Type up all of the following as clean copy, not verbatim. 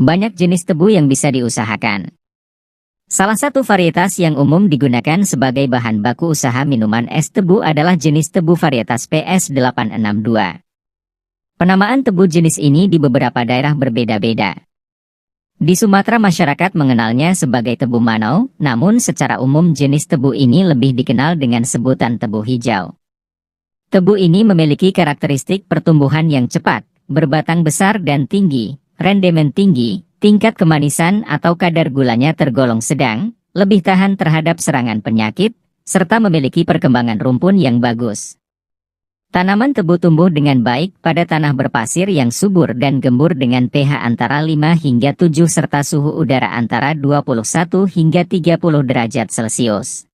Banyak jenis tebu yang bisa diusahakan. Salah satu varietas yang umum digunakan sebagai bahan baku usaha minuman es tebu adalah jenis tebu varietas PS862. Penamaan tebu jenis ini di beberapa daerah berbeda-beda. Di Sumatera masyarakat mengenalnya sebagai tebu manau, namun secara umum jenis tebu ini lebih dikenal dengan sebutan tebu hijau. Tebu ini memiliki karakteristik pertumbuhan yang cepat, berbatang besar dan tinggi, rendemen tinggi, tingkat kemanisan atau kadar gulanya tergolong sedang, lebih tahan terhadap serangan penyakit, serta memiliki perkembangan rumpun yang bagus. Tanaman tebu tumbuh dengan baik pada tanah berpasir yang subur dan gembur dengan pH antara 5 hingga 7 serta suhu udara antara 21 hingga 30 derajat Celcius.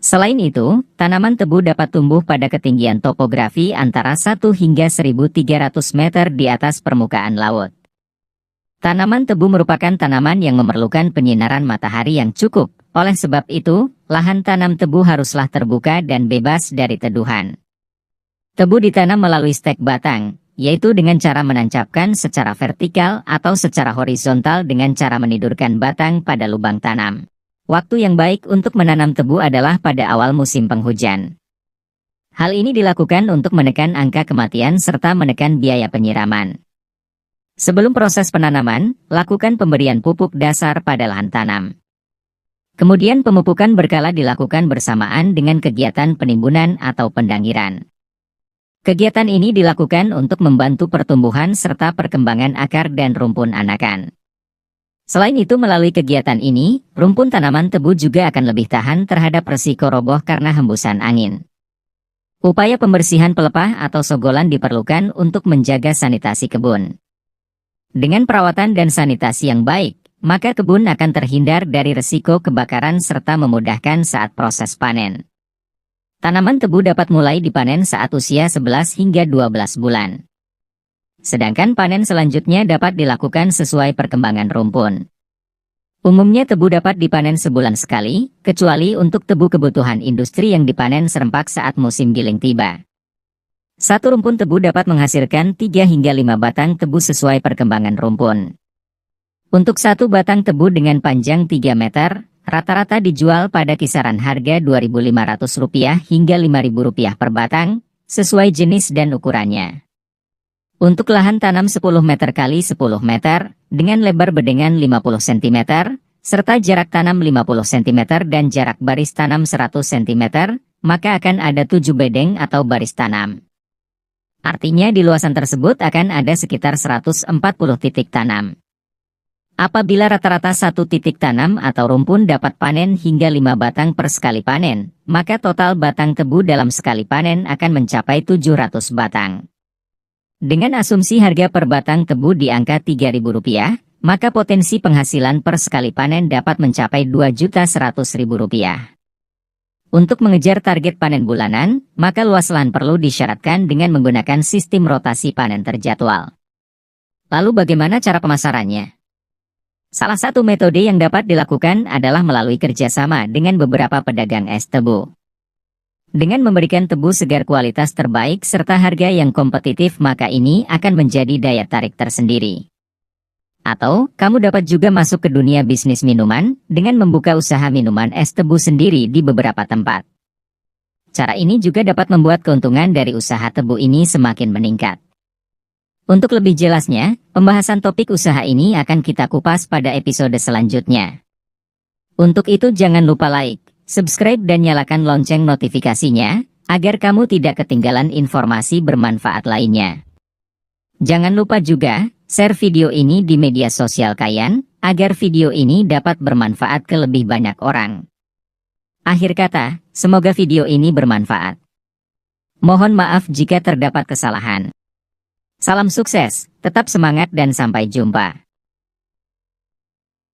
Selain itu, tanaman tebu dapat tumbuh pada ketinggian topografi antara 1 hingga 1.300 meter di atas permukaan laut. Tanaman tebu merupakan tanaman yang memerlukan penyinaran matahari yang cukup, oleh sebab itu, lahan tanam tebu haruslah terbuka dan bebas dari teduhan. Tebu ditanam melalui stek batang, yaitu dengan cara menancapkan secara vertikal atau secara horizontal dengan cara menidurkan batang pada lubang tanam. Waktu yang baik untuk menanam tebu adalah pada awal musim penghujan. Hal ini dilakukan untuk menekan angka kematian serta menekan biaya penyiraman. Sebelum proses penanaman, lakukan pemberian pupuk dasar pada lahan tanam. Kemudian pemupukan berkala dilakukan bersamaan dengan kegiatan penimbunan atau pendangiran. Kegiatan ini dilakukan untuk membantu pertumbuhan serta perkembangan akar dan rumpun anakan. Selain itu melalui kegiatan ini, rumpun tanaman tebu juga akan lebih tahan terhadap resiko roboh karena hembusan angin. Upaya pembersihan pelepah atau sogolan diperlukan untuk menjaga sanitasi kebun. Dengan perawatan dan sanitasi yang baik, maka kebun akan terhindar dari resiko kebakaran serta memudahkan saat proses panen. Tanaman tebu dapat mulai dipanen saat usia 11 hingga 12 bulan. Sedangkan panen selanjutnya dapat dilakukan sesuai perkembangan rumpun. Umumnya tebu dapat dipanen sebulan sekali, kecuali untuk tebu kebutuhan industri yang dipanen serempak saat musim giling tiba. Satu rumpun tebu dapat menghasilkan 3 hingga 5 batang tebu sesuai perkembangan rumpun. Untuk satu batang tebu dengan panjang 3 meter, rata-rata dijual pada kisaran harga Rp2.500 hingga Rp5.000 per batang, sesuai jenis dan ukurannya. Untuk lahan tanam 10 meter kali 10 meter, dengan lebar bedengan 50 cm, serta jarak tanam 50 cm dan jarak baris tanam 100 cm, maka akan ada 7 bedeng atau baris tanam. Artinya di luasan tersebut akan ada sekitar 140 titik tanam. Apabila rata-rata satu titik tanam atau rumpun dapat panen hingga 5 batang per sekali panen, maka total batang tebu dalam sekali panen akan mencapai 700 batang. Dengan asumsi harga per batang tebu di angka Rp3.000, maka potensi penghasilan per sekali panen dapat mencapai Rp2.100.000. Untuk mengejar target panen bulanan, maka luas lahan perlu disyaratkan dengan menggunakan sistem rotasi panen terjadwal. Lalu bagaimana cara pemasarannya? Salah satu metode yang dapat dilakukan adalah melalui kerjasama dengan beberapa pedagang es tebu. Dengan memberikan tebu segar kualitas terbaik serta harga yang kompetitif, maka ini akan menjadi daya tarik tersendiri. Atau, kamu dapat juga masuk ke dunia bisnis minuman dengan membuka usaha minuman es tebu sendiri di beberapa tempat. Cara ini juga dapat membuat keuntungan dari usaha tebu ini semakin meningkat. Untuk lebih jelasnya, pembahasan topik usaha ini akan kita kupas pada episode selanjutnya. Untuk itu jangan lupa like, subscribe dan nyalakan lonceng notifikasinya, agar kamu tidak ketinggalan informasi bermanfaat lainnya. Jangan lupa juga, share video ini di media sosial kalian, agar video ini dapat bermanfaat ke lebih banyak orang. Akhir kata, semoga video ini bermanfaat. Mohon maaf jika terdapat kesalahan. Salam sukses, tetap semangat dan sampai jumpa.